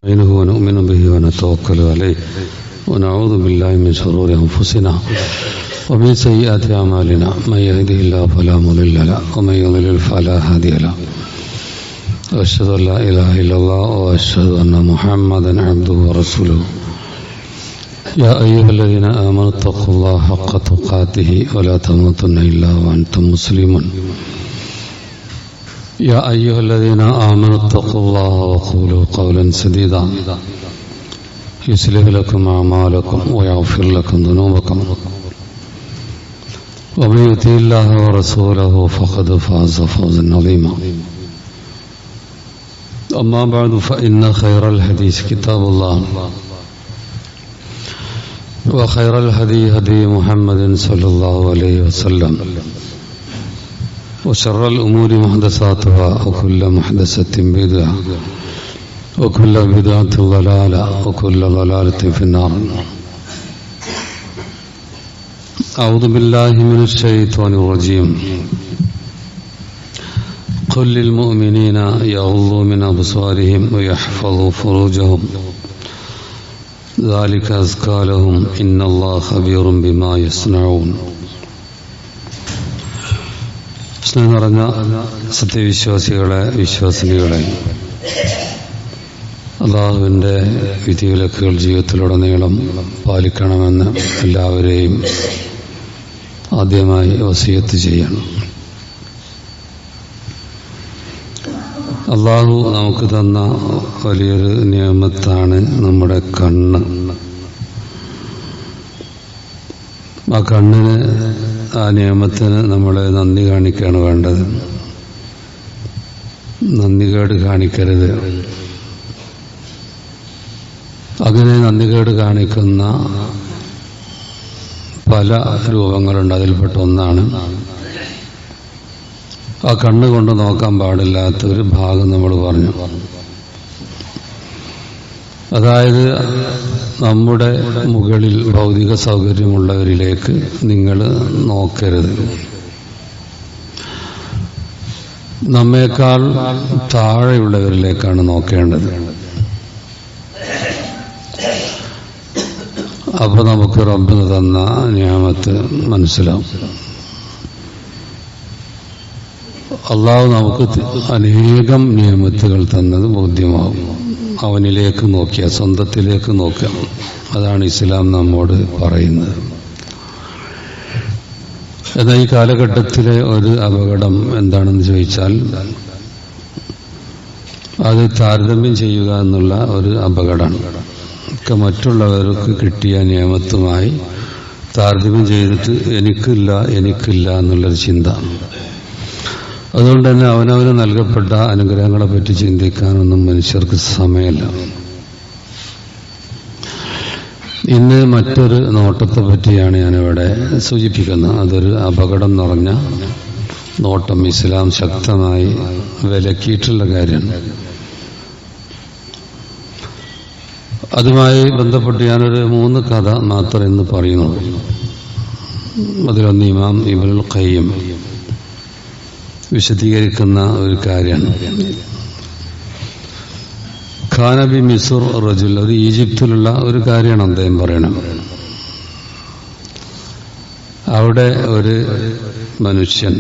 نستعينه ونؤمن به ونتوكل عليه ونعوذ بالله من شرور أنفسنا ومن سيئات أعمالنا من يهده الله فلا مضل له ومن يضلل فلا هادي له وأشهد أن لا إله إلا الله وأشهد أن محمدا عبده ورسوله يا أيها الذين آمنوا اتقوا الله حق تقاته ولا تموتن إلا وأنتم مسلمون يا أيها الذين آمنوا اتقوا الله وقولوا قولا سديدا يصلح لكم أعمالكم ويغفر لكم ذنوبكم ومن يطع الله ورسوله فقد فاز فوزا عظيما أما بعد فإن خير الحديث كتاب الله وخير الهدي هدي محمد صلى الله عليه وسلم وشر الأمور محدثاتها وكل محدثة بدعة وكل بدعة ضلالة وكل ضلالة في النار. أعوذ بالله من الشيطان الرجيم. قل للمؤمنين يغضوا من أبصارهم ويحفظوا فروجهم ذلك أزكى لهم إن الله خبير بما يصنعون. സ്നേഹം നിറഞ്ഞ സത്യവിശ്വാസികളെ, വിശ്വാസിനികളെ, അള്ളാഹുവിൻ്റെ വിധിവിലക്കുകൾ ജീവിതത്തിലുടനീളം പാലിക്കണമെന്ന് എല്ലാവരെയും ആദ്യമായി വസിയത്ത് ചെയ്യണം. അള്ളാഹു നമുക്ക് തന്ന വലിയൊരു നിയമത്താണ് നമ്മുടെ കണ്ണ്. ആ കണ്ണിന്, ആ നിയമത്തിന് നമ്മൾ നന്ദി കാണിക്കുകയാണ് വേണ്ടത്. നന്ദികേട് കാണിക്കരുത്. അങ്ങനെ നന്ദികേട് കാണിക്കുന്ന പല രൂപങ്ങളുണ്ട്. അതിൽപ്പെട്ട ഒന്നാണ് ആ കണ്ണ് കൊണ്ട് നോക്കാൻ പാടില്ലാത്ത ഒരു ഭാഗം നമ്മൾ പറഞ്ഞു. അതായത് നമ്മുടെ മുകളിൽ ഭൗതിക സൗകര്യമുള്ളവരിലേക്ക് നിങ്ങൾ നോക്കരുത്. നമ്മേക്കാൾ താഴെയുള്ളവരിലേക്കാണ് നോക്കേണ്ടത്. അപ്പൊ നമുക്ക് റബ്ബിന് തന്ന നിയമത്ത് മനസ്സിലാവും. അള്ളാഹു നമുക്ക് അനേകം നിയമത്തുകൾ തന്നത് ബോധ്യമാവും. അവനിലേക്ക് നോക്കിയ, സ്വന്തത്തിലേക്ക് നോക്കുക. അതാണ് ഇസ്ലാം നമ്മോട് പറയുന്നത്. എന്നാൽ ഈ കാലഘട്ടത്തിലെ ഒരു അപകടം എന്താണെന്ന് ചോദിച്ചാൽ അത് താരതമ്യം ചെയ്യുക എന്നുള്ള ഒരു അപകടമാണ്. ഒക്കെ മറ്റുള്ളവർക്ക് കിട്ടിയ നിയമത്തുമായി താരതമ്യം ചെയ്തിട്ട് എനിക്കില്ല എന്നുള്ളൊരു ചിന്ത. അതുകൊണ്ട് തന്നെ അവനവന് നൽകപ്പെട്ട അനുഗ്രഹങ്ങളെ പറ്റി ചിന്തിക്കാനൊന്നും മനുഷ്യർക്ക് സമയമില്ല. ഇന്ന് മറ്റൊരു നോട്ടത്തെ പറ്റിയാണ് ഞാനിവിടെ സൂചിപ്പിക്കുന്നത്. അതൊരു അപകടം നിറഞ്ഞ നോട്ടം. ഇസ്ലാം ശക്തമായി വിലക്കിയിട്ടുള്ള കാര്യമാണ്. അതുമായി ബന്ധപ്പെട്ട് ഞാനൊരു 3 കഥ മാത്രം ഇന്ന് പറയുന്നുള്ളൂ. അതിലൊന്ന് ഇമാം ഇബ്നുൽ ഖയ്യിം വിശദീകരിക്കുന്ന ഒരു കാര്യമാണ്. ഖാനബി മിസുർ റജുൽ, അത് ഈജിപ്തിലുള്ള ഒരു കാര്യമാണ് അദ്ദേഹം പറയണം. അവിടെ ഒരു മനുഷ്യൻ,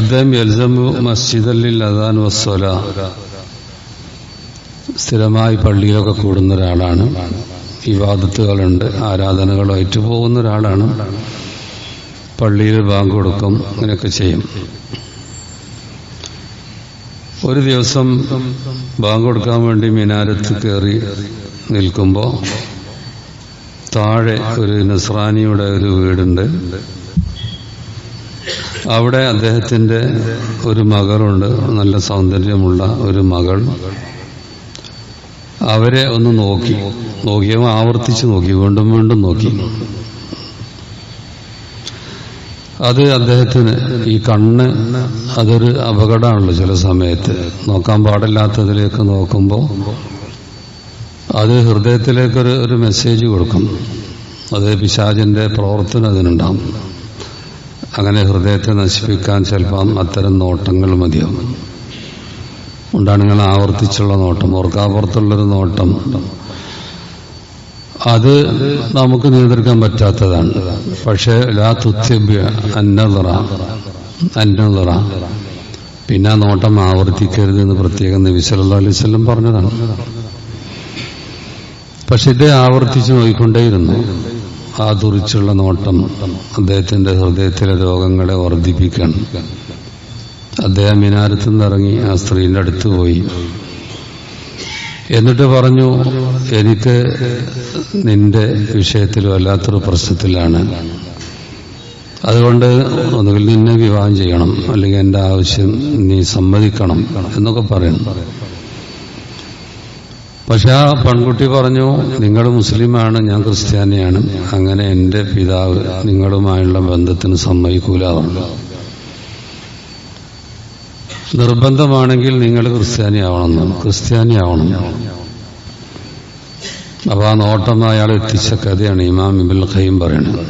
അദ്ദേഹം യൽസമു മസ്ജിദല്ലിൽ അദാൻ വസ്സലാ, സ്ഥിരമായി പള്ളിയിലൊക്കെ കൂടുന്ന ഒരാളാണ്. ഇബാദത്തുകളുണ്ട്, ആരാധനകളുമായിട്ട് പോകുന്ന ഒരാളാണ്. പള്ളിയിൽ ബാങ്ക് കൊടുക്കും, അങ്ങനെയൊക്കെ ചെയ്യും. ഒരു ദിവസം ബാങ്ക് കൊടുക്കാൻ വേണ്ടി മിനാരത്ത് കയറി നിൽക്കുമ്പോൾ താഴെ ഒരു നസ്രാനിയുടെ ഒരു വീടുണ്ട്. അവിടെ അദ്ദേഹത്തിൻ്റെ ഒരു മകളുണ്ട്, നല്ല സൗന്ദര്യമുള്ള ഒരു മകൾ. അവരെ ഒന്ന് നോക്കിയപ്പോൾ ആവർത്തിച്ച് നോക്കി, വീണ്ടും വീണ്ടും നോക്കി. അത് അദ്ദേഹത്തിന്, ഈ കണ്ണ് അതൊരു അപകടമാണല്ലോ. ചില സമയത്ത് നോക്കാൻ പാടില്ലാത്തതിലേക്ക് നോക്കുമ്പോൾ അത് ഹൃദയത്തിലേക്കൊരു മെസ്സേജ് കൊടുക്കും. അത് പിശാചിന്റെ പ്രവർത്തനം അതിനുണ്ടാവും. അങ്ങനെ ഹൃദയത്തെ നശിപ്പിക്കാൻ ചിലപ്പം അത്തരം നോട്ടങ്ങൾ മതിയാവും. ഉണ്ടാണ് നിങ്ങൾ ആവർത്തിച്ചുള്ള നോട്ടം, ഓർക്കാപ്പുറത്തുള്ളൊരു നോട്ടം. അത് നമുക്ക് നിയന്ത്രിക്കാൻ പറ്റാത്തതാണ്. പക്ഷെ ലാ തുത്യബ്യ അന്നദറ, പിന്നെ ആ നോട്ടം ആവർത്തിക്കരുത് എന്ന് പ്രത്യേകം നബി സല്ലല്ലാഹു അലൈഹി വസല്ലം പറഞ്ഞതാണ്. പക്ഷെ ഇതേ ആവർത്തിച്ച് നോക്കിക്കൊണ്ടേയിരുന്നു. ആ തുറിച്ചുള്ള നോട്ടം അദ്ദേഹത്തിന്റെ ഹൃദയത്തിലെ രോഗങ്ങളെ വർദ്ധിപ്പിക്കണം. അദ്ദേഹം മിനാരത്തിൽ നിന്നിറങ്ങി ആ സ്ത്രീന്റെ അടുത്ത് പോയി. എന്നിട്ട് പറഞ്ഞു, എനിക്ക് നിന്റെ വിഷയത്തിൽ വല്ലാത്തൊരു പ്രശ്നത്തിലാണ്, അതുകൊണ്ട് ഒന്നുകിൽ നിന്നെ വിവാഹം ചെയ്യണം, അല്ലെങ്കിൽ എന്റെ ആവശ്യം നീ സമ്മതിക്കണം എന്നൊക്കെ പറയുന്നു. പക്ഷെ ആ പെൺകുട്ടി പറഞ്ഞു, നിങ്ങൾ മുസ്ലിമാണ്, ഞാൻ ക്രിസ്ത്യാനിയാണ്, അങ്ങനെ എന്റെ പിതാവ് നിങ്ങളുമായുള്ള ബന്ധത്തിന് സമ്മതിക്കൂല. നിർബന്ധമാണെങ്കിൽ നിങ്ങൾ ക്രിസ്ത്യാനിയാവണം. അപ്പൊ ആ നോട്ടം അയാൾ എത്തിച്ച കഥയാണ് ഇമാം ഇബ്നുൽ ഖയ്യിം പറയുന്നത്.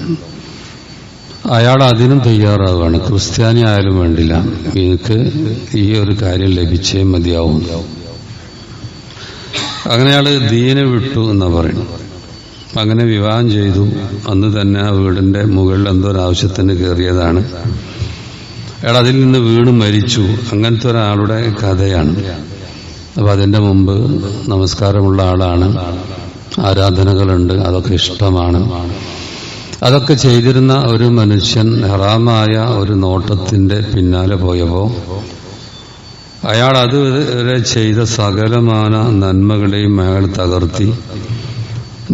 അയാൾ അതിനും തയ്യാറാവുകയാണ്. ക്രിസ്ത്യാനി ആയാലും വേണ്ടില്ല, എനിക്ക് ഈ ഒരു കാര്യം ലഭിച്ചേ മതിയാവും. അങ്ങനെ അയാൾ ദീനെ വിട്ടു എന്നാ പറയുന്നു. അങ്ങനെ വിവാഹം ചെയ്തു. അന്ന് തന്നെ ആ വീടിന്റെ മുകളിൽ എന്തോ ഒരു ആവശ്യത്തിന് കയറിയതാണ്. അയാൾ അതിൽ നിന്ന് വീണ് മരിച്ചു. അങ്ങനത്തെ ഒരാളുടെ കഥയാണ്. അപ്പൊ അതിന്റെ മുമ്പ് നമസ്കാരമുള്ള ആളാണ്, ആരാധനകളുണ്ട്, അതൊക്കെ ഇഷ്ടമാണ്. അതൊക്കെ ചെയ്തിരുന്ന ഒരു മനുഷ്യൻ ഹറാമായ ഒരു നോട്ടത്തിന്റെ പിന്നാലെ പോയപ്പോ അയാൾ അതുവരെ ചെയ്ത സകലമാന നന്മകളെയും അയാൾ തകർത്തി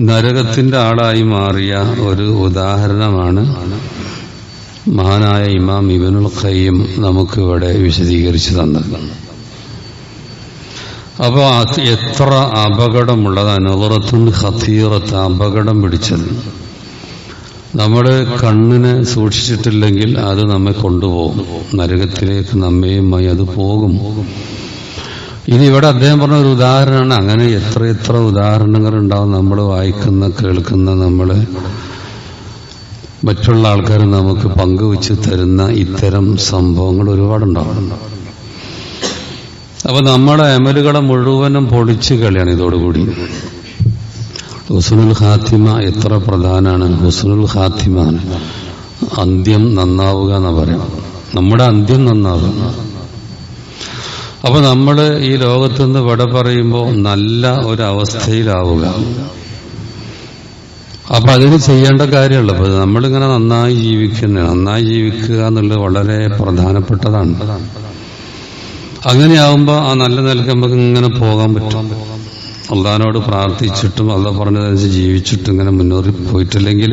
നരകത്തിന്റെ ആളായി മാറിയ ഒരു ഉദാഹരണമാണ് മഹാനായ ഇമാം ഇബ്നുൽ ഖയ്യിം നമുക്കിവിടെ വിശദീകരിച്ചു തന്നത്. അപ്പൊ എത്ര അപകടമുള്ളതാണ്, നളറത്തുൻ ഖതീറത്ത്, അപകടം പിടിച്ചത്. നമ്മള് കണ്ണിനെ സൂക്ഷിച്ചിട്ടില്ലെങ്കിൽ അത് നമ്മെ കൊണ്ടുപോകും, നരകത്തിലേക്ക് നമ്മയുമായി അത് പോകും. ഇനി ഇവിടെ അദ്ദേഹം പറഞ്ഞ ഒരു ഉദാഹരണമാണ്. അങ്ങനെ എത്ര ഉദാഹരണങ്ങൾ ഉണ്ടാവും. നമ്മൾ വായിക്കുന്ന, കേൾക്കുന്ന, നമ്മള് മറ്റുള്ള ആൾക്കാർ നമുക്ക് പങ്കുവെച്ച് തരുന്ന ഇത്തരം സംഭവങ്ങൾ ഒരുപാടുണ്ടാവും. അപ്പൊ നമ്മുടെ അമലുകളെ മുഴുവനും പൊളിച്ചു കളിയാണ് ഇതോടുകൂടി. ഹുസ്നുൽ ഖാത്തിമ എത്ര പ്രധാനാണ്. ഹുസ്നുൽ ഖാത്തിമ, അന്ത്യം നന്നാവുക എന്ന് പറയാം. നമ്മുടെ അന്ത്യം നന്നാവുക. അപ്പൊ നമ്മള് ഈ ലോകത്തുനിന്ന് വിട പറയുമ്പോൾ നല്ല ഒരവസ്ഥയിലാവുക. അപ്പൊ അതിന് ചെയ്യേണ്ട കാര്യമുള്ളൂ. അപ്പൊ നമ്മളിങ്ങനെ നന്നായി ജീവിക്കുക എന്നുള്ളത് വളരെ പ്രധാനപ്പെട്ടതാണ്. അങ്ങനെയാവുമ്പോ ആ നല്ല നിലക്ക് നമുക്ക് ഇങ്ങനെ പോകാൻ പറ്റും. അള്ളാഹിനോട് പ്രാർത്ഥിച്ചിട്ടും അള്ളാഹ് പറഞ്ഞതനുസരിച്ച് ജീവിച്ചിട്ടും ഇങ്ങനെ മുന്നോട്ട് പോയിട്ടില്ലെങ്കിൽ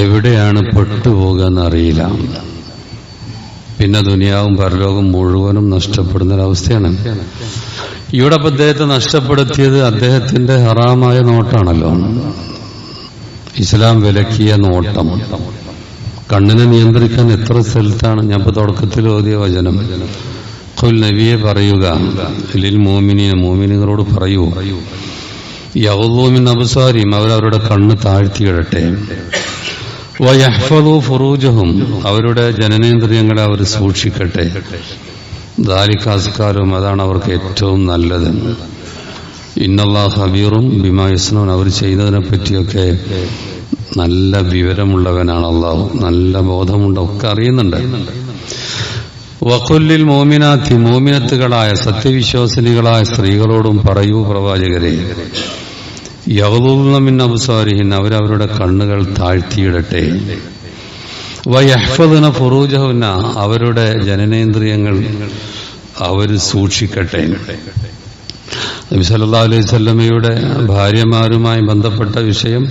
എവിടെയാണ് പെട്ടുപോകുക എന്നറിയില്ല. പിന്നെ ദുനിയാവും പരലോകം മുഴുവനും നഷ്ടപ്പെടുന്നൊരവസ്ഥയാണ്. ഇവിടെ ഇപ്പൊ അദ്ദേഹത്തെ നഷ്ടപ്പെടുത്തിയത് അദ്ദേഹത്തിന്റെ ഹറാമായ നോട്ടാണല്ലോ. ഇസ്ലാം വിലക്കിയ നോട്ടം. കണ്ണിനെ നിയന്ത്രിക്കാൻ എത്ര സ്ഥലത്താണ്. ഞാൻ ഇപ്പൊ തുടക്കത്തിൽ ഓതിയ വചനം, ഖുൽ നബിയെ പറയുക, ലിൽ മുഅ്മിനീന, മുഅ്മിനീങ്ങളോട് പറയൂ, യഗ്ളൂ മിൻ അബ്സാരിഹിം, അവരവരുടെ കണ്ണ് താഴ്ത്തിയിടട്ടെ, വയഹ്ഫളൂ ഫുറൂജഹും, അവരുടെ ജനനേന്ദ്രിയങ്ങളെ അവർ സൂക്ഷിക്കട്ടെ, ദാലിക അസ്കാലും, അതാണ് അവർക്ക് ഏറ്റവും നല്ലത്. ഇന്നല്ലാഹു ഖബീറും ബിമാ യസ്നൂൻ, അവർ ചെയ്യുന്നതിനെ പറ്റിയൊക്കെ നല്ല വിവരമുള്ളവനാണ് അല്ലാഹു. നല്ല ബോധമുണ്ട്, ഒക്കെ അറിയുന്നുണ്ട്. വഖുല്ലിൽ മുഅ്മിനാത്തി, മുഅ്മിനത്തുകളായ സത്യവിശ്വാസിനികളായ സ്ത്രീകളോടും പറയൂ പ്രവാചകരെ, യഗ്ളൂന മിൻ അബ്സാരിഹിൻ, അവരവരുടെ കണ്ണുകൾ താഴ്ത്തിയിടട്ടെ, വയഹ്ഫദന ഫുറൂജഹുന്ന, അവരുടെ ജനനേന്ദ്രിയങ്ങൾ അവർ സൂക്ഷിക്കട്ടെ. നബി സല്ലല്ലാഹു അലൈഹി വസല്ലമയുടെ ഭാര്യമാരുമായി ബന്ധപ്പെട്ട വിഷയം,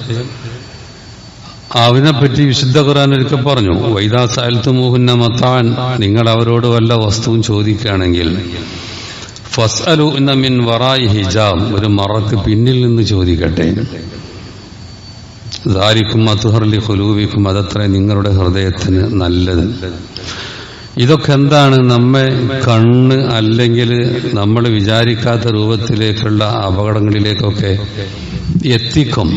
അതിനെപ്പറ്റി വിശുദ്ധ ഖുർആൻ ഒരിക്കൽ പറഞ്ഞു, വൈദാ സഅൽതുമൂഹുന്ന മതാൻ, നിങ്ങൾ അവരോട് വല്ല വസ്തുവും ചോദിക്കുകയാണെങ്കിൽ, ഫസ്അലുന മിൻ വറാഇ ഹിജാബ്, ഒരു മറക്ക് പിന്നിൽ നിന്ന് ചോദിക്കട്ടെ. ദാലികും അത്ഹർ ലിഖുലൂബിക്കും, അതത്ര നിങ്ങളുടെ ഹൃദയത്തിന് നല്ലത്. ഇതൊക്കെ എന്താണ്? നമ്മെ കണ്ണ് അല്ലെങ്കിൽ നമ്മൾ വിചാരിക്കാത്ത രൂപത്തിലേക്കുള്ള അപകടങ്ങളിലേക്കൊക്കെ എത്തിക്കും.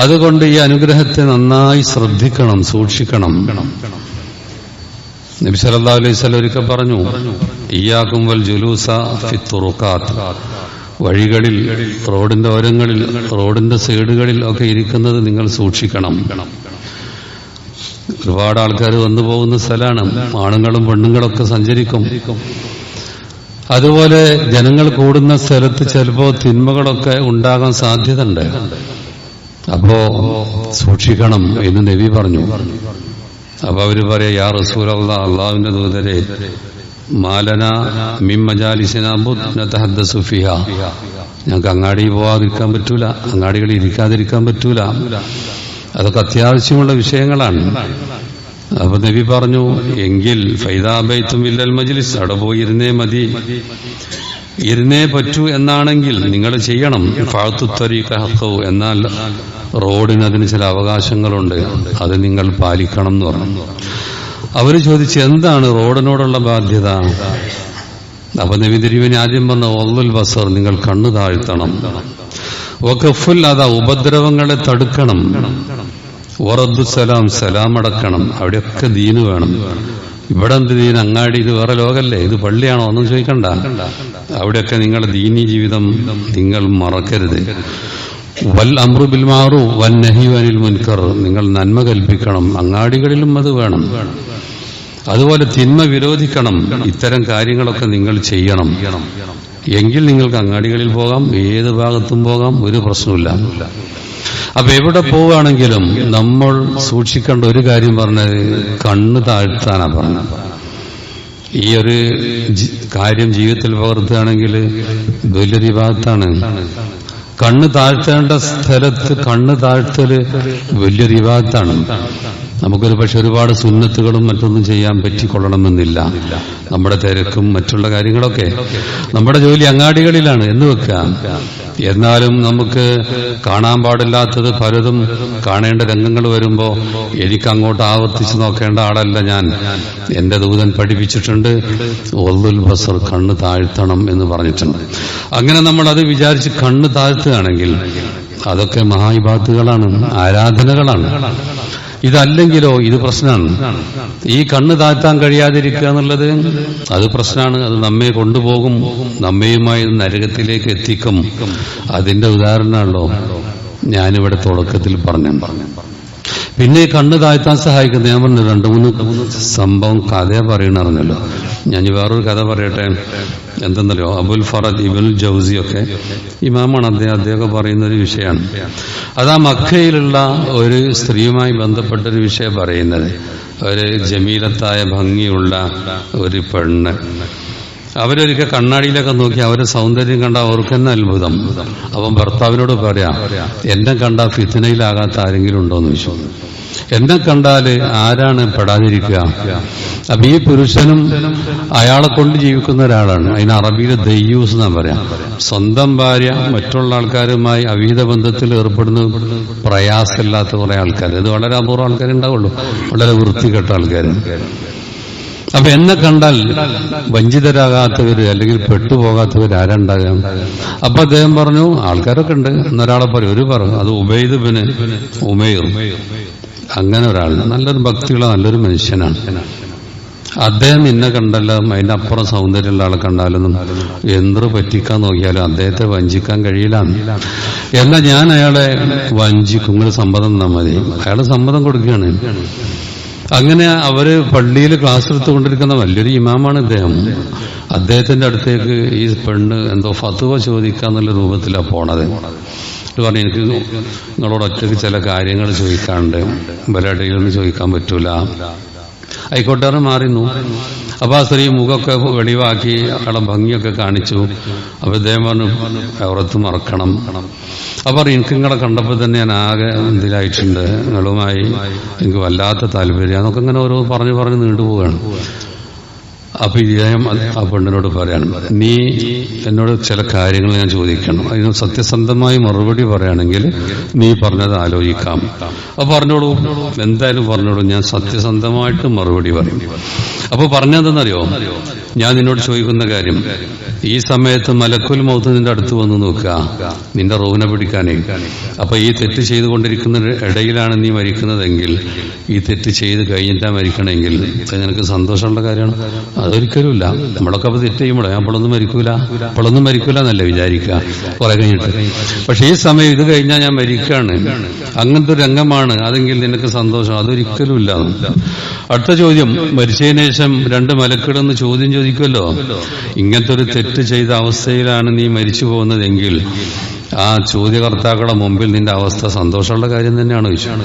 അതുകൊണ്ട് ഈ അനുഗ്രഹത്തെ നന്നായി ശ്രദ്ധിക്കണം, സൂക്ഷിക്കണം. നബി സല്ലല്ലാഹു അലൈഹി വസല്ലം ഒരിക്കൽ പറഞ്ഞു, ഇയ്യാകും വൽ ജുലൂസ ഫി തുറുഖാത്ത്, വഴികളിൽ, റോഡിന്റെ ഓരങ്ങളിൽ, റോഡിന്റെ സൈഡുകളിൽ ഒക്കെ ഇരിക്കുന്നത് നിങ്ങൾ സൂക്ഷിക്കണം. ഒരുപാട് ആൾക്കാർ വന്നു പോകുന്ന സ്ഥലമാണ്, ആണുങ്ങളും പെണ്ണുങ്ങളൊക്കെ സഞ്ചരിക്കും. അതുപോലെ ജനങ്ങൾ കൂടുന്ന സ്ഥലത്ത് ചിലപ്പോൾ തിന്മകളൊക്കെ ഉണ്ടാകാൻ സാധ്യത ഉണ്ട്. അപ്പോ സൂക്ഷിക്കണം എന്ന് നബി പറഞ്ഞു. അപ്പൊ അവര് പറയാ, യാ റസൂലല്ലാഹ്, അള്ളാഹുവിന്റെ ദൂതരെ, മാലന മിൻ മജാലിസിനാ നതഹദ്ദസു ഫിഹാ, ഞങ്ങൾക്ക് അങ്ങാടി പോവാതിരിക്കാൻ പറ്റൂല, അങ്ങാടികളിൽ ഇരിക്കാതിരിക്കാൻ പറ്റൂല, അതൊക്കെ അത്യാവശ്യമുള്ള വിഷയങ്ങളാണ്. അപ്പൊ നബി പറഞ്ഞു, എങ്കിൽ ഫൈദാ ബൈത്തും ഇല്ലൽ മജ്ലിസ്, അവിടെ പോയി ഇരുന്നേ മതി, ഇരുന്നേ പറ്റൂ എന്നാണെങ്കിൽ നിങ്ങൾ ചെയ്യണം. ഫഅതു ത്വരീഖ ഹഖ്ഖു, എന്നാൽ റോഡിന് അതിന് ചില അവകാശങ്ങളുണ്ട്, അത് നിങ്ങൾ പാലിക്കണം എന്ന് പറഞ്ഞു. അവര് ചോദിച്ചു, എന്താണ് റോഡിനോടുള്ള ബാധ്യത? അപ്പൊ നബി തിരുമേനി ആദ്യം പറഞ്ഞ വഗ്ളുൽ ബസർ, നിങ്ങൾ കണ്ണു താഴ്ത്തണം. വഖഫുൽ അദാ, ഉപദ്രവങ്ങളെ തടുക്കണം. വറദ്ദുസ്സലാം, സലാം അടക്കണം. അവിടെയൊക്കെ ദീന് വേണം. ഇവിടെ എന്ത് ദീൻ? അങ്ങാടി, ഇത് വേറെ ലോകല്ലേ, ഇത് പള്ളിയാണോ? ഒന്നും ചോദിക്കണ്ട. അവിടെയൊക്കെ നിങ്ങളുടെ ദീനീ ജീവിതം നിങ്ങൾ മറക്കരുത്. വൽ അംറു ബിൽ മഅറൂഫ് വൻ നഹ്യു അനിൽ മുൻകർ, നിങ്ങൾ നന്മ കൽപ്പിക്കണം. അങ്ങാടികളിലും അത് വേണം. അതുപോലെ തിന്മ വിരോധിക്കണം. ഇത്തരം കാര്യങ്ങളൊക്കെ നിങ്ങൾ ചെയ്യണം. എങ്കിൽ നിങ്ങൾക്ക് അങ്ങാടികളിൽ പോകാം, ഏത് ഭാഗത്തും പോകാം, ഒരു പ്രശ്നമില്ല. അപ്പൊ എവിടെ പോവുകയാണെങ്കിലും നമ്മൾ സൂക്ഷിക്കേണ്ട ഒരു കാര്യം പറഞ്ഞത് കണ്ണ് താഴ്ത്താനാ പറഞ്ഞത്. ഈ ഒരു കാര്യം ജീവിതത്തിൽ പകർത്തുകയാണെങ്കിൽ വലിയൊരു വിവാദത്താണ്. കണ്ണ് താഴ്ത്തേണ്ട സ്ഥലത്ത് കണ്ണ് താഴ്ത്തല് വലിയൊരു വിവാദത്താണ്. നമുക്കൊരു പക്ഷെ ഒരുപാട് സുന്നത്തുകളും മറ്റൊന്നും ചെയ്യാൻ പറ്റിക്കൊള്ളണമെന്നില്ല. നമ്മുടെ തിരക്കും മറ്റുള്ള കാര്യങ്ങളൊക്കെ, നമ്മുടെ ജോലി അങ്ങാടികളിലാണ് എന്ന് വെക്കുക. എന്നാലും നമുക്ക് കാണാൻ പാടില്ലാത്തത് പലതും കാണേണ്ട രംഗങ്ങൾ വരുമ്പോ എനിക്ക് അങ്ങോട്ട് ആവർത്തിച്ച് നോക്കേണ്ട ആളല്ല ഞാൻ. എന്റെ ദൂതൻ പഠിപ്പിച്ചിട്ടുണ്ട്, വഗ്ളുൽ ബസർ, കണ്ണ് താഴ്ത്തണം എന്ന് പറഞ്ഞിട്ടുണ്ട്. അങ്ങനെ നമ്മൾ അത് വിചാരിച്ച് കണ്ണ് താഴ്ത്തുകയാണെങ്കിൽ അതൊക്കെ മഹാഇബാദത്തുകളാണ്, ആരാധനകളാണ്. ഇതല്ലെങ്കിലോ ഇത് പ്രശ്നമാണ്. ഈ കണ്ണ് താഴ്ത്താൻ കഴിയാതിരിക്കുക എന്നുള്ളത് അത് പ്രശ്നമാണ്. അത് നമ്മെ കൊണ്ടുപോകും, നമ്മയുമായി നരകത്തിലേക്ക് എത്തിക്കും. അതിന്റെ ഉദാഹരണമാണല്ലോ ഞാനിവിടെ തുടക്കത്തിൽ പറഞ്ഞു. പിന്നെ കണ്ണ് താഴ്ത്താൻ സഹായിക്കുന്നത് ഞാൻ പറഞ്ഞു, 2-3 സംഭവം കഥ പറയണറിഞ്ഞല്ലോ. ഞാൻ വേറൊരു കഥ പറയട്ടെ. എന്തെന്നല്ലോ, അബുൽ ഫറദ് ഇബ്നുൽ ജൗസിയൊക്കെ ഇമാമാണ്, അദ്ദേഹമൊക്കെ പറയുന്ന ഒരു വിഷയമാണ്. അതാ മക്കയിലുള്ള ഒരു സ്ത്രീയുമായി ബന്ധപ്പെട്ടൊരു വിഷയം പറയുന്നത്. ഒരു ജമീലത്തായ ഭംഗിയുള്ള ഒരു പെണ്ണ്, അവരൊരിക്കൽ കണ്ണാടിയിലൊക്കെ നോക്കി അവരെ സൗന്ദര്യം കണ്ട അവർക്ക് തന്നെ അത്ഭുതം. അപ്പം ഭർത്താവിനോട് പറയാം, എന്നെ കണ്ട ഫിത്നയിലാകാത്ത ആരെങ്കിലും ഉണ്ടോന്ന് ചോദിച്ചു. എന്നെ കണ്ടാല് ആരാണ് പെടാതിരിക്കുക? അപ്പൊ ഈ പുരുഷനും അയാളെ കൊണ്ട് ജീവിക്കുന്ന ഒരാളാണ്. അതിന് അറബിയിലെ ദയ്യൂസ് എന്നാ പറയാം. സ്വന്തം ഭാര്യ മറ്റുള്ള ആൾക്കാരുമായി അവിഹിത ബന്ധത്തിൽ ഏർപ്പെടുന്ന പ്രയാസമില്ലാത്ത കുറെ ആൾക്കാർ. ഇത് വളരെ അപൂർവം ആൾക്കാരുണ്ടാവുള്ളൂ, വളരെ വൃത്തികെട്ട ആൾക്കാർ. അപ്പൊ എന്നെ കണ്ടാൽ വഞ്ചിതരാകാത്തവര് അല്ലെങ്കിൽ പെട്ടുപോകാത്തവര് ആരുണ്ടാകാം? അപ്പൊ അദ്ദേഹം പറഞ്ഞു, ആൾക്കാരൊക്കെ ഉണ്ട്. എന്നൊരാളെ പറയും, ഒരു പറഞ്ഞു, അത് ഉബൈദ് ബിൻ ഉമൈർ, അങ്ങനെ ഒരാൾ, നല്ലൊരു ഭക്തിയുള്ള നല്ലൊരു മനുഷ്യനാണ്. അദ്ദേഹം എന്നെ കണ്ടല്ലോ, അതിന്റെ അപ്പുറം സൗന്ദര്യമുള്ള ആളെ കണ്ടാലൊന്നും എന്ത് പറ്റിക്കാൻ നോക്കിയാലും അദ്ദേഹത്തെ വഞ്ചിക്കാൻ കഴിയില്ല. എന്നാൽ ഞാൻ അയാളെ വഞ്ചിക്കും, നിങ്ങൾ സമ്മതം തന്നാൽ മതി. അയാളെ സമ്മതം കൊടുക്കുകയാണ്. അങ്ങനെ അവര് പള്ളിയിൽ ക്ലാസ് എടുത്തുകൊണ്ടിരിക്കുന്ന വലിയൊരു ഇമാമാണ് ഇദ്ദേഹം. അദ്ദേഹത്തിന്റെ അടുത്തേക്ക് ഈ പെണ്ണ് എന്തോ ഫത്വ ചോദിക്കാന്നുള്ള രൂപത്തിലാണ് പോണത്. പറഞ്ഞു, എനിക്ക് നിങ്ങളോട് ഒറ്റയ്ക്ക് ചില കാര്യങ്ങൾ ചോദിക്കാനുണ്ട്, ഇവരുടെയിലൊന്നും ചോദിക്കാൻ പറ്റൂല. ആയിക്കോട്ടെ മാറിന്നു. അപ്പൊ ആ സ്ത്രീ മുഖമൊക്കെ വെളിവാക്കി അയാളെ ഭംഗിയൊക്കെ കാണിച്ചു. അപ്പൊ ഇദ്ദേഹം പറഞ്ഞു, അവറത്ത് മറക്കണം. അപ്പൊ എനിക്ക് നിങ്ങളെ കണ്ടപ്പോൾ തന്നെ ഞാൻ ആകെ ഇതിലായിട്ടുണ്ട്, നിങ്ങളുമായി എനിക്ക് വല്ലാത്ത താല്പര്യം. അതൊക്കെ ഇങ്ങനെ ഓരോ പറഞ്ഞു നീണ്ടുപോവുകയാണ്. അപ്പൊ ഇദ്ദേഹം ആ പെണ്ണിനോട് പറയാണ്, നീ എന്നോട് ചില കാര്യങ്ങൾ ഞാൻ ചോദിക്കണം, അതിന് സത്യസന്ധമായി മറുപടി പറയുകയാണെങ്കിൽ നീ പറഞ്ഞത് ആലോചിക്കാം. അപ്പൊ പറഞ്ഞോളൂ, എന്തായാലും പറഞ്ഞോളൂ, ഞാൻ സത്യസന്ധമായിട്ട് മറുപടി പറയും. അപ്പൊ പറഞ്ഞതെന്നറിയോ, ഞാൻ നിന്നോട് ചോദിക്കുന്ന കാര്യം, ഈ സമയത്ത് മലക്കുൽ മൗത്ത് നിന്റെ അടുത്ത് വന്ന് നോക്കുക, നിന്റെ റൂഹിനെ പിടിക്കാനേ. അപ്പൊ ഈ തെറ്റ് ചെയ്തുകൊണ്ടിരിക്കുന്ന ഇടയിലാണ് നീ മരിക്കുന്നതെങ്കിൽ, ഈ തെറ്റ് ചെയ്ത് കഴിഞ്ഞിട്ടാ മരിക്കണമെങ്കിൽ നിനക്ക് സന്തോഷമുള്ള കാര്യമാണ്? അതൊരിക്കലുമില്ല. നമ്മളൊക്കെ അപ്പൊ തെറ്റ് ചെയ്യുമ്പോഴേ അപ്പോഴൊന്നും മരിക്കൂല എന്നല്ലേ വിചാരിക്കുക കുറെ കഴിഞ്ഞിട്ട്. പക്ഷെ ഈ സമയം ഇത് കഴിഞ്ഞാൽ ഞാൻ മരിക്കുകയാണ്, അങ്ങനത്തെ ഒരു രംഗമാണ്, അതെങ്കിൽ നിനക്ക് സന്തോഷം? അതൊരിക്കലും ഇല്ല. അടുത്ത ചോദ്യം, മരിച്ചതിന് ശേഷം രണ്ട് മലക്കുകളെന്ന് ചോദ്യം ചോദിക്കുമല്ലോ, ഇങ്ങനത്തെ ഒരു തെറ്റ് ചെയ്ത അവസ്ഥയിലാണ് നീ മരിച്ചു പോകുന്നതെങ്കിൽ ആ ചോദ്യകർത്താക്കളുടെ മുമ്പിൽ നിന്റെ അവസ്ഥ സന്തോഷമുള്ള കാര്യം തന്നെയാണ് ചോദിച്ചാണ്?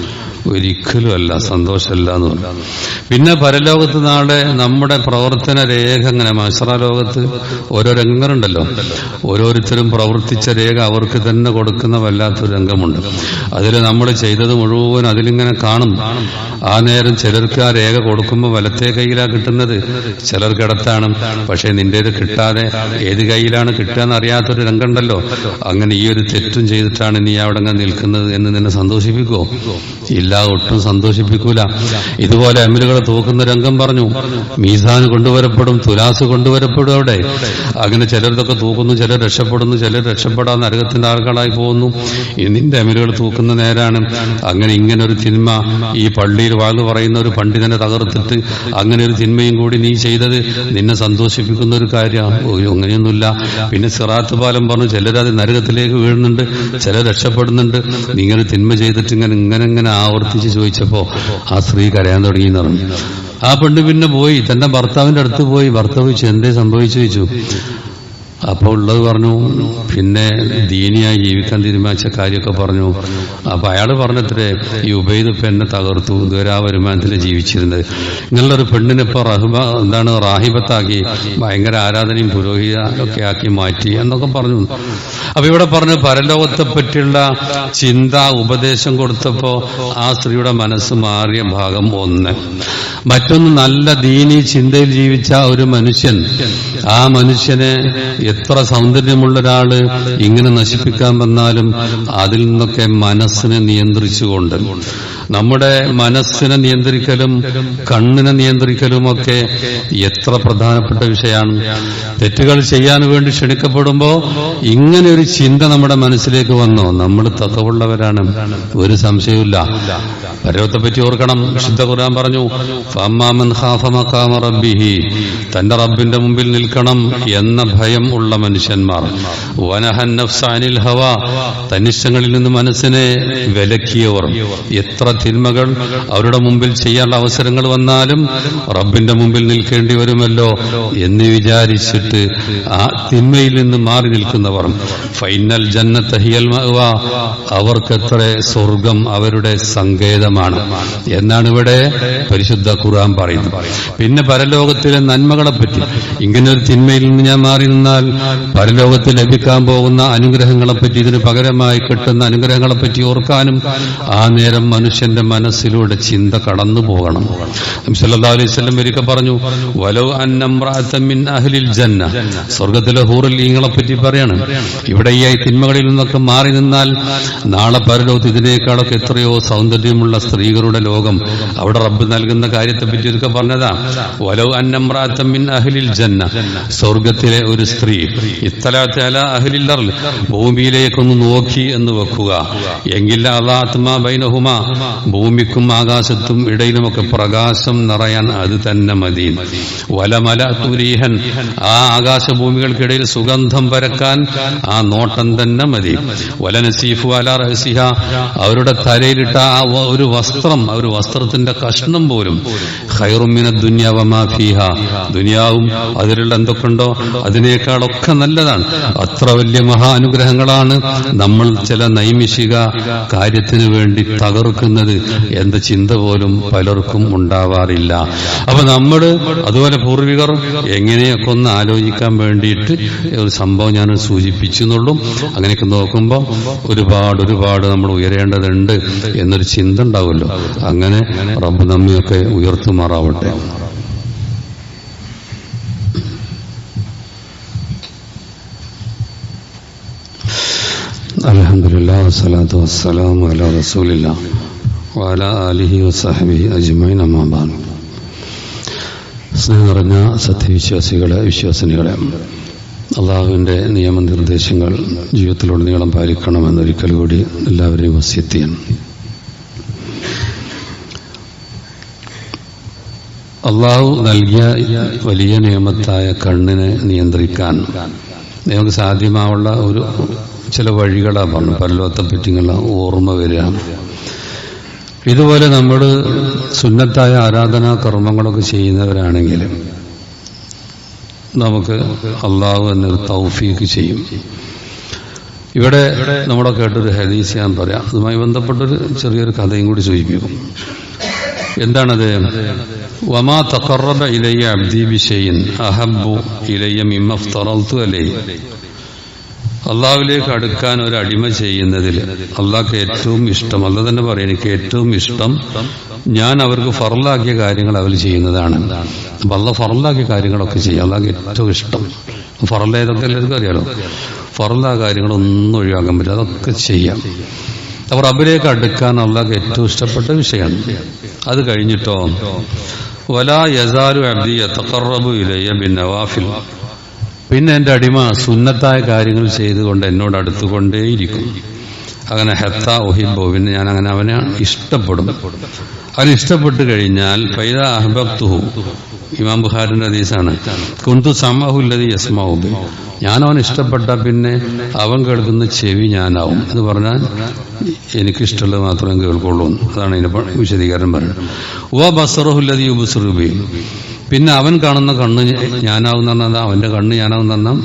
ഒരിക്കലും അല്ല, സന്തോഷമല്ല എന്ന് പറഞ്ഞു. പിന്നെ പരലോകത്ത് നാളെ നമ്മുടെ പ്രവർത്തന രേഖ അങ്ങനെ മഹ്ശറ ലോകത്ത് ഓരോ രംഗങ്ങളുണ്ടല്ലോ, ഓരോരുത്തരും പ്രവർത്തിച്ച രേഖ അവർക്ക് തന്നെ കൊടുക്കുന്ന വല്ലാത്തൊരു രംഗമുണ്ട്. അതിൽ നമ്മൾ ചെയ്തത് മുഴുവൻ അതിലിങ്ങനെ കാണും. ആ നേരം ചിലർക്ക് ആ രേഖ കൊടുക്കുമ്പോൾ വലത്തെ കയ്യിലാണ് കിട്ടുന്നത്, ചിലർക്ക് ഇടത്താണ്. പക്ഷെ നിന്റേത് കിട്ടാതെ ഏത് കയ്യിലാണ് കിട്ടുക എന്നറിയാത്തൊരു രംഗമുണ്ടല്ലോ. അങ്ങനെ ഈ ഒരു തെറ്റും ചെയ്തിട്ടാണ് നീ അവിടെ നിൽക്കുന്നത് എന്ന് നിന്നെ സന്തോഷിപ്പിക്കുമോ? ഇല്ല, ഒട്ടും സന്തോഷിപ്പിക്കൂല. ഇതുപോലെ അമലുകളെ തൂക്കുന്ന രംഗം പറഞ്ഞു, മീസാൻ കൊണ്ടുവരപ്പെടും, തുലാസ് കൊണ്ടുവരപ്പെടും. അവിടെ അങ്ങനെ ചിലർതൊക്കെ തൂക്കുന്നു, ചിലർ രക്ഷപ്പെടുന്നു, ചിലർ രക്ഷപ്പെടാൻ നരകത്തിന്റെ ആൾക്കാളായി പോകുന്നു. നിന്റെ അമലുകൾ തൂക്കുന്ന നേരാണ്. അങ്ങനെ ഇങ്ങനെ ഒരു തിന്മ ഈ പള്ളിയിൽ വാങ്ങു പറയുന്ന ഒരു പണ്ഡിതനെ തകർത്തിട്ട് അങ്ങനെ ഒരു തിന്മയും കൂടി നീ ചെയ്തത് നിന്നെ സന്തോഷിപ്പിക്കുന്ന ഒരു കാര്യമാണ്? അങ്ങനെയൊന്നുമില്ല. പിന്നെ സിറാത്ത് പാലം പറഞ്ഞു, ചിലരത് നരകത്തിലേക്ക് വീഴുന്നുണ്ട്, ചിലർ രക്ഷപ്പെടുന്നുണ്ട്. നീ ഇങ്ങനെ തിന്മ ചെയ്തിട്ട് ഇങ്ങനെ ആവർത്തിച്ച് ചോദിച്ചപ്പോ ആ സ്ത്രീ കരയാൻ തുടങ്ങിയെന്ന് പറഞ്ഞു. ആ പെണ്ണ് പിന്നെ പോയി തന്റെ ഭർത്താവിന്റെ അടുത്ത് പോയി, ഭർത്താവ് ചോദിച്ചു, എന്തേ സംഭവിച്ചു ചോദിച്ചു. അപ്പോൾ ഉള്ളത് പറഞ്ഞു, പിന്നെ ദീനിയായി ജീവിക്കാൻ തീരുമാനിച്ച കാര്യമൊക്കെ പറഞ്ഞു. അപ്പൊ അയാൾ പറഞ്ഞത്രേ, ഈ ഉബൈദ് ഇപ്പൊ എന്നെ തകർത്തു, ഇതുവരെ ആ വരുമാനത്തിൽ ജീവിച്ചിരുന്നത്, ഇങ്ങനെയുള്ളൊരു പെണ്ണിനെ ഇപ്പൊ റാഹിബത്താക്കി ഭയങ്കര ആരാധനയും പുരോഹിത ഒക്കെ ആക്കി മാറ്റി എന്നൊക്കെ പറഞ്ഞു. അപ്പൊ ഇവിടെ പറഞ്ഞു, പരലോകത്തെ പറ്റിയുള്ള ചിന്ത ഉപദേശം കൊടുത്തപ്പോ ആ സ്ത്രീയുടെ മനസ്സ് മാറിയ ഭാഗം ഒന്ന്. മറ്റൊന്ന്, നല്ല ദീനി ചിന്തയിൽ ജീവിച്ച ഒരു മനുഷ്യൻ, ആ മനുഷ്യനെ എത്ര സൗന്ദര്യമുള്ള ഒരാള് ഇങ്ങനെ നശിപ്പിക്കാൻ വന്നാലും അതിൽ നിന്നൊക്കെ മനസ്സിനെ നിയന്ത്രിച്ചുകൊണ്ട്, നമ്മുടെ മനസ്സിനെ നിയന്ത്രിക്കലും കണ്ണിനെ നിയന്ത്രിക്കലുമൊക്കെ എത്ര പ്രധാനപ്പെട്ട വിഷയമാണ്. തെറ്റുകൾ ചെയ്യാൻ വേണ്ടി ക്ഷണിക്കപ്പെടുമ്പോ ഇങ്ങനെ ഒരു ചിന്ത നമ്മുടെ മനസ്സിലേക്ക് വന്നോ, നമ്മൾ തഖ്വയുള്ളവരാണ്, ഒരു സംശയവുമില്ല. പരലോകത്തെ പറ്റി ഓർക്കണം. വിശുദ്ധ ഖുർആൻ പറഞ്ഞു, ഫഅമ്മാമൻ ഖാഫ മഖാമ റബ്ബിഹി, തന്റെ റബ്ബിന്റെ മുമ്പിൽ നിൽക്കണം എന്ന ഭയം ഉള്ള മനുഷ്യന്മാർ, വനഹൻ നഫ്സ അനിൽ ഹവാ, തന്നിഷ്ടങ്ങളിൽ നിന്ന് മനസ്സിനെ വിലക്കിയവർ. എത്ര തിന്മകൾ അവരുടെ മുമ്പിൽ ചെയ്യാനുള്ള അവസരങ്ങൾ വന്നാലും റബ്ബിന്റെ മുമ്പിൽ നിൽക്കേണ്ടി വരുമല്ലോ എന്ന് വിചാരിച്ചിട്ട് ആ തിന്മയിൽ നിന്ന് മാറി നിൽക്കുന്നവർ, ഫൈനൽ ജന്നത ഹിയൽ മഅവ, അവർക്കെത്ര സ്വർഗം അവരുടെ സങ്കേതമാണ് എന്നാണ് ഇവിടെ പരിശുദ്ധ ഖുർആൻ പറയുന്നത്. പിന്നെ പരലോകത്തിലെ നന്മകളെപ്പറ്റി, ഇങ്ങനെ ഒരു തിന്മയിൽ നിന്ന് ഞാൻ മാറി നിന്നാൽ പരലോകത്തിൽ ലഭിക്കാൻ പോകുന്ന അനുഗ്രഹങ്ങളെപ്പറ്റി, ഇതിന് പകരമായി കിട്ടുന്ന അനുഗ്രഹങ്ങളെപ്പറ്റി ഓർക്കാനും ആ നേരം മനുഷ്യന്റെ മനസ്സിലൂടെ ചിന്ത കടന്നു പോകണം. നബി സല്ലല്ലാഹു അലൈഹി വസല്ലം ഒരിക്കൽ പറഞ്ഞു, വലൗ അന്നംറഅത മിൻ അഹ്ലിൽ ജന്ന, സ്വർഗ്ഗത്തിലെ ഹൂറുൽ ഈങ്ങളെ പറ്റി പറയാണ്. ഇവിടെ ഈ തിന്മകളിൽ നിന്നൊക്കെ മാറി നിന്നാൽ നാളെ പരലോകത്ത് ഇതിനേക്കാളൊക്കെ എത്രയോ സൗന്ദര്യമുള്ള സ്ത്രീകളുടെ ലോകം, അവിടെ റബ്ബ് നൽകുന്ന കാര്യത്തെ പറ്റി ഒരിക്കൽ പറഞ്ഞതാ. വലൗ അന്നംറഅത മിൻ അഹ്ലിൽ ജന്ന, സ്വർഗ്ഗത്തിലെ ഒരു സ്ത്രീ, ഇത്തലഅത അലാ അഹ്ലിൽ അർള്, ഭൂമിയിലേക്കൊന്ന് നോക്കി എന്ന് വെക്കുക, എങ്കിൽ അളഅത് മാ ബൈനഹുമാ, ഭൂമിക്കും ആകാശത്തും ഇടയിലുമൊക്കെ പ്രകാശം നിറയാൻ അത് തന്നെ മതി. വലമലഅതു റീഹൻ, ആ ആകാശഭൂമികൾക്കിടയിൽ സുഗന്ധം പരക്കാൻ ആ നോട്ടം തന്നെ മതി. വലനസീഫു അലാ റഅസിഹ, അവരുടെ തലയിലിട്ട ആ ഒരു വസ്ത്രം, ആ ഒരു വസ്ത്രത്തിന്റെ കഷ്ണം പോലും ഖൈറും മിനദ് ദുനിയ വമാ ഫീഹാ, ദുനിയാവും അതിലുള്ള എന്തൊക്കെയുണ്ടോ അതിനേക്കാളൊക്കെ നല്ലതാണ്. അത്ര വലിയ മഹാ അനുഗ്രഹങ്ങളാണ് നമ്മൾ ചില നൈമിഷിക കാര്യത്തിന് വേണ്ടി തകർക്കുന്നത് എന്ന ചിന്ത പോലും പലർക്കും ഉണ്ടാവാറില്ല. അപ്പൊ നമ്മൾ അതുപോലെ പൂർവികർ എങ്ങനെയൊക്കെ ഒന്ന് ആലോചിക്കാൻ വേണ്ടിയിട്ട് ഒരു സംഭവം ഞാൻ സൂചിപ്പിച്ചു എന്നുള്ളൂ. അങ്ങനെയൊക്കെ നോക്കുമ്പോൾ ഒരുപാട് നമ്മൾ ഉയരേണ്ടതുണ്ട് എന്നൊരു ചിന്ത ഉണ്ടാവുമല്ലോ. അങ്ങനെ റബ്ബ് നമ്മയൊക്കെ ഉയർത്തുമാറാവട്ടെ. അൽഹംദുലില്ലാഹി വസ്സലാത്തു വസ്സലാമു അലാ റസൂലില്ലാഹി വഅലാ ആലിഹി വസഹ്ബിഹി അജ്മഈൻ അമ്മാ ബഅദ്. സ്നേഹം നിറഞ്ഞ സത്യവിശ്വാസികളെ, വിശ്വാസിനികളെ, അള്ളാഹുവിൻ്റെ നിയമനിർദ്ദേശങ്ങൾ ജീവിതത്തിലുടനീളം പാലിക്കണമെന്നൊരിക്കൽ കൂടി എല്ലാവരെയും വസിയത്ത് ചെയ്യണം. അള്ളാഹു നൽകിയ വലിയ നിയമത്തായ കണ്ണിനെ നിയന്ത്രിക്കാൻ നമുക്ക് സാധ്യമാവുള്ള ചില വഴികളാണ് പറഞ്ഞു. പരലോകത്തെപ്പറ്റിയുള്ള ഓർമ്മ വരിക. ഇതുപോലെ നമ്മൾ സുന്നത്തായ ആരാധനാ കർമ്മങ്ങളൊക്കെ ചെയ്യുന്നവരാണെങ്കിൽ നമുക്ക് അള്ളാഹു എന്നൊരു തൗഫീഖ് ചെയ്യും. ഇവിടെ നമ്മുടെ കേട്ടൊരു ഹദീസ് ഞാൻ പറയാം. അതുമായി ബന്ധപ്പെട്ടൊരു ചെറിയൊരു കഥയും കൂടി സൂചിപ്പിക്കും. എന്താണത്? വമാ തഖറബ ഇലയ്യ അബ്ദി ബിശൈഇൻ അഹബ്ബു ഇലയ്യ മിമ്മ ഇഫ്തറൽതു അലൈഹി. അള്ളാഹുവിലേക്ക് അടുക്കാൻ ഒരു അടിമ ചെയ്യുന്നതിൽ അള്ളാഹ്ക്ക് ഏറ്റവും ഇഷ്ടം, അള്ളാഹ് തന്നെ പറയും, എനിക്ക് ഏറ്റവും ഇഷ്ടം ഞാൻ അവർക്ക് ഫർലാക്കിയ കാര്യങ്ങൾ അവർ ചെയ്യുന്നതാണ്. അപ്പൊ അള്ളാഹ് ഫർലാക്കിയ കാര്യങ്ങളൊക്കെ ചെയ്യും. അള്ളാഹ്ക്ക് ഏറ്റവും ഇഷ്ടം ഫർലായതൊക്കെ എല്ലാവർക്കും അറിയാലോ. ഫർലാ കാര്യങ്ങളൊന്നും ഒഴിവാക്കാൻ പറ്റില്ല, അതൊക്കെ ചെയ്യാം. അപ്പോൾ റബ്ബിലേക്ക് അടുക്കാൻ അള്ളാഹ്ക്ക് ഏറ്റവും ഇഷ്ടപ്പെട്ട വിഷയമാണ്. അത് കഴിഞ്ഞിട്ടോ വലാ യസാലു അബ്ദി യതഖറബു ഇലയ്യ ബിന്നവാഫിൽ. പിന്നെ എൻ്റെ അടിമ സുന്നത്തായ കാര്യങ്ങൾ ചെയ്തുകൊണ്ട് എന്നോട് അടുത്തുകൊണ്ടേയിരിക്കും. അങ്ങനെ ഹത്ത ഉഹിബ്ബു, പിന്നെ ഞാൻ അങ്ങനെ അവനെ ഇഷ്ടപ്പെടും. അവൻ ഇഷ്ടപ്പെട്ട് കഴിഞ്ഞാൽ ഫൈദ അഹ്ബബ്തുഹു, ഇമാം ബുഖാരിന്റെ ഹദീസാണ്, കുന്തു സമഅഹു അല്ലദീ യസ്മഉ ബി. ഞാൻ അവൻ ഇഷ്ടപ്പെട്ട പിന്നെ അവൻ കേൾക്കുന്ന ചെവി ഞാനാവും. എന്ന് പറഞ്ഞാൽ എനിക്കിഷ്ടമുള്ളത് മാത്രമേ കേൾക്കുള്ളൂ. അതാണ് ഇതിന്റെ വിശദീകരണം പറയുന്നത്. വ ബസറുഹു അല്ലദീ യുബ്സിറു ബി. പിന്നെ അവൻ കാണുന്ന കണ്ണ് ഞാനാവുന്ന പറഞ്ഞാൽ അവന്റെ കണ്ണ് ഞാനാവുന്ന പറഞ്ഞാൽ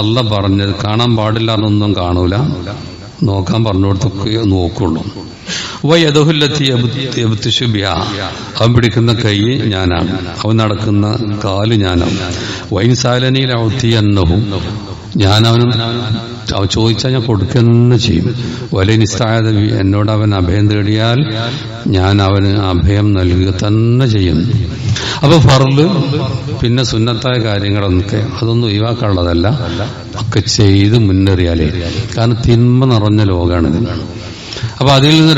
അള്ളാഹ് പറഞ്ഞത് കാണാൻ പാടില്ലാതൊന്നും കാണൂല, നോക്കാൻ പറഞ്ഞിടത്തൊക്കെ നോക്കുള്ളൂ. അവൻ പിടിക്കുന്ന കൈ ഞാനാണ്, അവൻ നടക്കുന്ന കാല് ഞാനാണ്. വൈൻസാലനിയിൽ ഔത്തിയന്നഹും, ഞാൻ അവൻ ചോദിച്ചാൽ ഞാൻ കൊടുക്കുന്ന ചെയ്യും. വലനിസ്തായത് എന്നോട് അവൻ അഭയം തേടിയാൽ ഞാൻ അവന് അഭയം നൽകുക തന്നെ ചെയ്യുന്നു. അപ്പൊ ഫർള് പിന്നെ സുന്നത്തായ കാര്യങ്ങളൊക്കെ അതൊന്നും ഒഴിവാക്കാനുള്ളതല്ല, ഒക്കെ ചെയ്ത് മുന്നേറിയാലേ. കാരണം തിന്മ നിറഞ്ഞ ലോകമാണിത്. അപ്പൊ അതിൽ നിന്ന്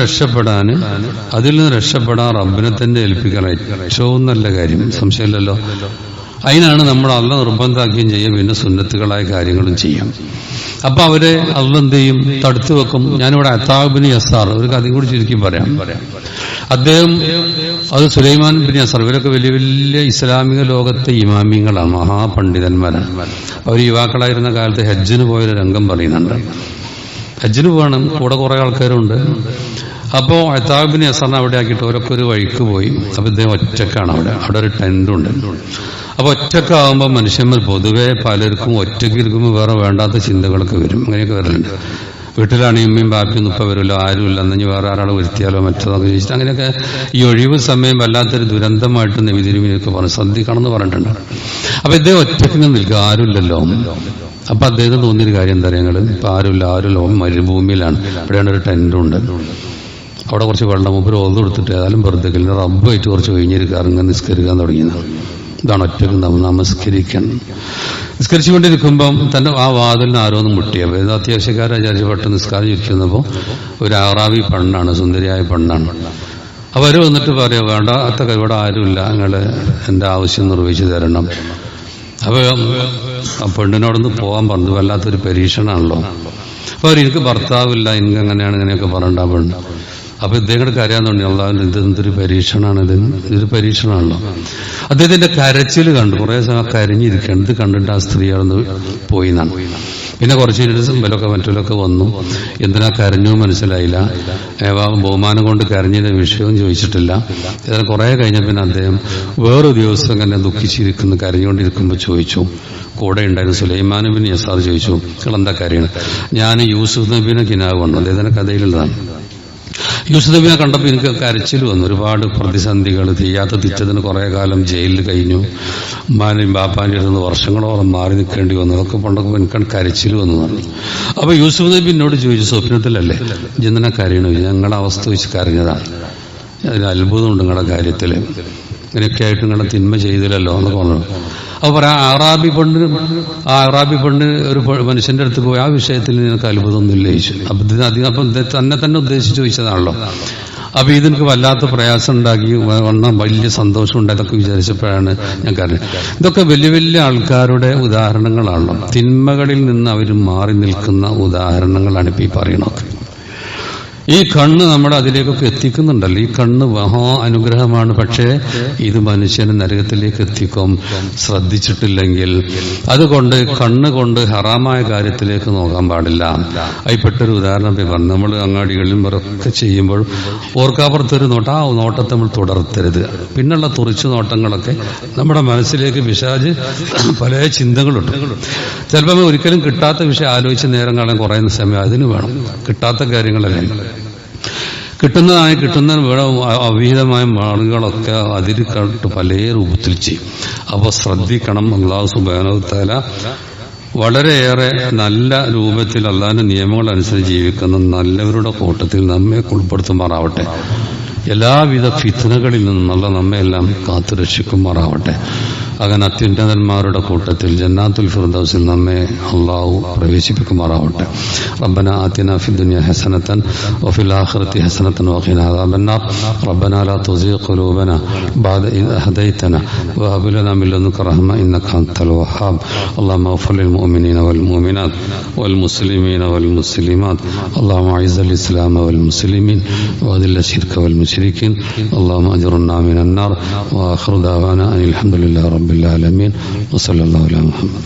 രക്ഷപ്പെടാൻ റബ്ബിനെ തന്നെ ഏൽപ്പിക്കണം ഏറ്റവും നല്ല കാര്യം, സംശയമില്ലല്ലോ. അതിനാണ് നമ്മൾ അള്ളാഹ് നിർബന്ധമാക്കുകയും ചെയ്യാം, പിന്നെ സുന്നത്തുകളായ കാര്യങ്ങളും ചെയ്യാം. അപ്പൊ അവരെ അള്ളാഹ് എന്ത് ചെയ്യും? തടുത്തു വെക്കും. ഞാനിവിടെ അത്താബ് ബിൻ യസാർ ഒരു കഥയും കൂടി ചുരുക്കി പറയാം. അദ്ദേഹം, അത് സുലൈമാൻ ബിൻ യസാർ, ഇവരൊക്കെ വലിയ വലിയ ഇസ്ലാമിക ലോകത്തെ ഇമാമിങ്ങളാണ്, മഹാപണ്ഡിതന്മാരാണ്. അവർ യുവാക്കളായിരുന്ന കാലത്ത് ഹജ്ജിന് പോയൊരു രംഗം പറയുന്നുണ്ട്. ഹജ്ജിന് പോകണം, കൂടെ കുറെ ആൾക്കാരുണ്ട്. അപ്പോൾ അത്താബ് ബിൻ യസാറിനെ അവിടെ ആക്കിയിട്ട് അവരൊക്കെ ഒരു വഴിക്ക് പോയി. അപ്പൊ ഇദ്ദേഹം ഒറ്റക്കാണ്. അവിടെ ഒരു ടെന്റുണ്ട്. അപ്പൊ ഒറ്റക്കാവുമ്പോൾ മനുഷ്യന്മാർ പൊതുവെ പലർക്കും ഒറ്റയ്ക്ക് ഇരിക്കുമ്പോൾ വേറെ വേണ്ടാത്ത ചിന്തകളൊക്കെ വരും. അങ്ങനെയൊക്കെ വരലുണ്ട്. വീട്ടിലാണെങ്കിൽ ഉമ്മയും ബാപ്പിയൊന്നും ഇപ്പം വരുമല്ലോ, ആരുമില്ല, എന്നു വേറെ ആരാൾ വരുത്തിയാലോ മറ്റതൊക്കെ ചോദിച്ചിട്ട് അങ്ങനെയൊക്കെ ഈ ഒഴിവ് സമയം വല്ലാത്തൊരു ദുരന്തമായിട്ട് നബിതിരുമിനൊക്കെ പറഞ്ഞു ശ്രദ്ധിക്കണമെന്ന് പറഞ്ഞിട്ടുണ്ട്. അപ്പൊ ഇദ്ദേഹം ഒറ്റയ്ക്ക് നിൽക്കുക, ആരുമില്ലല്ലോ. അപ്പൊ അദ്ദേഹത്തിന് തോന്നിയൊരു കാര്യം എന്താ പറയുക, ഞങ്ങൾ ഇപ്പൊ ആരുമില്ല, മരുഭൂമിയിലാണ്, ഇവിടെയാണ് ഒരു ടെന്റുണ്ട്, അവിടെ കുറച്ച് വെള്ളം മുമ്പ് ഓർന്ന് കൊടുത്തിട്ട് ഏതായാലും വെറുതെ റബ്ബായിട്ട് കുറച്ച് കഴിഞ്ഞിരിക്കുക, ഇറങ്ങാൻ നിസ്കരിക്കാൻ തുടങ്ങിയത്. ഇതാണ് ഒറ്റയ്ക്ക് നമസ്കരിക്കണം. നിസ്കരിച്ചുകൊണ്ടിരിക്കുമ്പം തന്നെ ആ വാതിലിന് ആരോന്നും മുട്ടിയപ്പോൾ ഇത് അത്യാവശ്യക്കാരെ വിചാരിച്ച് പെട്ടെന്ന് നിസ്കാരം ചുരിക്കുന്നപ്പോൾ ഒരു അറാബി പെണ്ണാണ്, സുന്ദരിയായ പെണ്ണാണ്. അവർ വന്നിട്ട് പറയാം, വേണ്ടാത്ത ഇവിടെ ആരുമില്ല, നിങ്ങൾ എൻ്റെ ആവശ്യം നിർവഹിച്ചു തരണം. അപ്പോൾ ആ പെണ്ണിനോടൊന്ന് പോകാൻ പറഞ്ഞു. വല്ലാത്തൊരു പരീക്ഷണമാണല്ലോ. അപ്പോൾ എനിക്ക് ഭർത്താവില്ല, എനിക്ക് അങ്ങനെയാണ് ഇങ്ങനെയൊക്കെ പറഞ്ഞിട്ട് ആ പെണ്ണ്. അപ്പൊ ഇദ്ദേഹം കരയാൻ തുടങ്ങി. അള്ളാഹുവിന്റെ ഇതെന്തൊരു പരീക്ഷണമാണിത്, ഇതൊരു പരീക്ഷണമാണല്ലോ. അദ്ദേഹത്തിന്റെ കരച്ചിൽ കണ്ടു, കുറെ സമയം കരഞ്ഞിരിക്കണം. ഇത് കണ്ടിട്ട് ആ സ്ത്രീ അവിടെ പോയി എന്നാണ്. പിന്നെ കുറച്ച് ഇവലൊക്കെ മറ്റൊക്കെ വന്നു. എന്തിനാ കരഞ്ഞു മനസ്സിലായില്ല. ബഹുമാനം കൊണ്ട് കരഞ്ഞതിന്റെ വിഷയവും ചോദിച്ചിട്ടില്ല. ഇതിന് കുറെ കഴിഞ്ഞ പിന്നെ അദ്ദേഹം വേറൊരു ദിവസം ഇങ്ങനെ ദുഃഖിച്ചിരിക്കുന്നു, കരഞ്ഞുകൊണ്ടിരിക്കുമ്പോൾ ചോദിച്ചു, കൂടെ ഉണ്ടായിരുന്ന സുലൈമാൻ ബിൻ യസാർ ചോദിച്ചു, എന്താ കാര്യമാണ്? ഞാൻ യൂസുഫ് നബിനെ കിനാവ് വന്നു, അദ്ദേഹത്തിന്റെ കഥയിലുള്ളതാണ്. യൂസുഫ് നബിനെ കണ്ടപ്പോൾ എനിക്ക് കരച്ചിൽ വന്നു. ഒരുപാട് പ്രതിസന്ധികൾ, ചെയ്യാത്ത തിറ്റതിന് കുറെ കാലം ജയിലിൽ കഴിഞ്ഞു, ഉമ്മാനെയും ബാപ്പാൻ്റെ അടുത്ത് വർഷങ്ങളോളം മാറി നിൽക്കേണ്ടി വന്നു. അതൊക്കെ പണ്ടൊക്കെ എനിക്ക് കരച്ചിൽ വന്നു പറഞ്ഞു. അപ്പൊ യൂസുഫ് നബി എന്നോട് ചോദിച്ചു, സ്വപ്നത്തിലല്ലേ എന്തിനാ കരയണു? ഞങ്ങളുടെ അവസ്ഥ വെച്ച് കരഞ്ഞതാണ്, അതിന് അത്ഭുതമുണ്ട് നിങ്ങളുടെ കാര്യത്തിൽ, ഇങ്ങനെയൊക്കെ ആയിട്ട് നിങ്ങളുടെ തിന്മ ചെയ്തില്ലല്ലോ എന്നൊക്കെ പറഞ്ഞു. അപ്പോൾ പറയാം അറാബി പെണ്ണ് ഒരു മനുഷ്യന്റെ അടുത്ത് പോയി ആ വിഷയത്തിൽ നിനക്ക് അത്ഭുതമൊന്നുമില്ല ചോദിച്ചു. അപ്പം തന്നെ ഉദ്ദേശിച്ച് ചോദിച്ചതാണല്ലോ. അപ്പൊ ഇതെനിക്ക് വല്ലാത്ത പ്രയാസം ഉണ്ടാക്കി വലിയ സന്തോഷം ഉണ്ടായതൊക്കെ വിചാരിച്ചപ്പോഴാണ് ഞാൻ കാരണം ഇതൊക്കെ വലിയ വലിയ ആൾക്കാരുടെ ഉദാഹരണങ്ങളാണല്ലോ. തിന്മകളിൽ നിന്ന് അവർ മാറി നിൽക്കുന്ന ഉദാഹരണങ്ങളാണ് ഇപ്പൊ ഈ പറയണൊക്കെ. ഈ കണ്ണ് നമ്മുടെ അതിലേക്കൊക്കെ എത്തിക്കുന്നുണ്ടല്ലോ. ഈ കണ്ണ് മഹാ അനുഗ്രഹമാണ്. പക്ഷേ ഇത് മനുഷ്യനെ നരകത്തിലേക്ക് എത്തിക്കും ശ്രദ്ധിച്ചിട്ടില്ലെങ്കിൽ. അതുകൊണ്ട് കണ്ണ് കൊണ്ട് ഹറാമായ കാര്യത്തിലേക്ക് നോക്കാൻ പാടില്ല. അതിൽപ്പെട്ടൊരു ഉദാഹരണം പറഞ്ഞു. നമ്മൾ അങ്ങാടികളിലും ഒക്കെ ചെയ്യുമ്പോൾ ഓർക്കാപ്പുറത്തൊരു നോട്ടം, ആ നോട്ടത്തെ നമ്മൾ തുടർത്തരുത്. പിന്നുള്ള തുറിച്ചു നോട്ടങ്ങളൊക്കെ നമ്മുടെ മനസ്സിലേക്ക് പിശാച് പല ചിന്തകളുണ്ട്. ചിലപ്പോൾ ഒരിക്കലും കിട്ടാത്ത വിഷയം ആലോചിച്ച് നേരം കാണാൻ കുറേ സമയം അതിന് വേണം. കിട്ടാത്ത കാര്യങ്ങളല്ലേ കിട്ടുന്ന അവിഹിതമായ ആളുകളൊക്കെ അതിൽ കണ്ടിട്ട് പല രൂപത്തിൽ ചെയ്യും. അപ്പോൾ ശ്രദ്ധിക്കണം. അല്ലാഹു സുബ്ഹാനഹു വ തആല വളരെയേറെ നല്ല രൂപത്തിൽ അല്ലാഹുവിന്റെ നിയമങ്ങൾ അനുസരിച്ച് ജീവിക്കുന്ന നല്ലവരുടെ കൂട്ടത്തിൽ നമ്മെ ഉൾപ്പെടുത്തുമാറാവട്ടെ. എല്ലാവിധ ഫിത്നകളിൽ നിന്നുള്ള നമ്മെ എല്ലാം കാത്തുരക്ഷിക്കുമാറാവട്ടെ. അങ്ങനെ അത്യുന്നതന്മാരുടെ കൂട്ടത്തിൽ ജന്നാത്തുൽ ഫിർദൗസിൽ നമ്മെ അല്ലാഹു പ്രവേശിപ്പിക്കുമാറാവട്ടെ. റബ്ബനാ ആതിനാ ഫിദ്ദുനിയ ഹസനതൻ വഫിൽ ആഖിറതി ഹസനതൻ വഖിനാ അദാബന്നാർ. റബ്ബനാ ലാ തുസിഗ് ഖുലൂബനാ ബഅദ ഇദ് ഹദൈതനാ വഹബ് ലനാ മിൻ ലദുൻക റഹ്മ ഇന്നക അൻതൽ വഹ്ഹാബ്. അല്ലാഹുമ്മ ഗ്ഫിർ ലിൽ മുഅ്മിനീന വൽ മുഅ്മിനാത് വൽ മുസ്ലിമീന വൽ മുസ്ലിമാത്. അല്ലാഹുമ്മ അഇസ്സൽ ഇസ്ലാമ വൽ മുസ്ലിമീൻ വഅദില്ല ശിർക വൽ മുശ്രിക്കീൻ. അല്ലാഹുമ്മ അജ്റുനാ മിനൻ നാർ. വആഖിറു ദഅവാനാ അനിൽ ഹംദുലില്ലാഹി റബ്ബിൽ ആലമീൻ. വസല്ലല്ലാഹു അലാ മുഹമ്മദ്.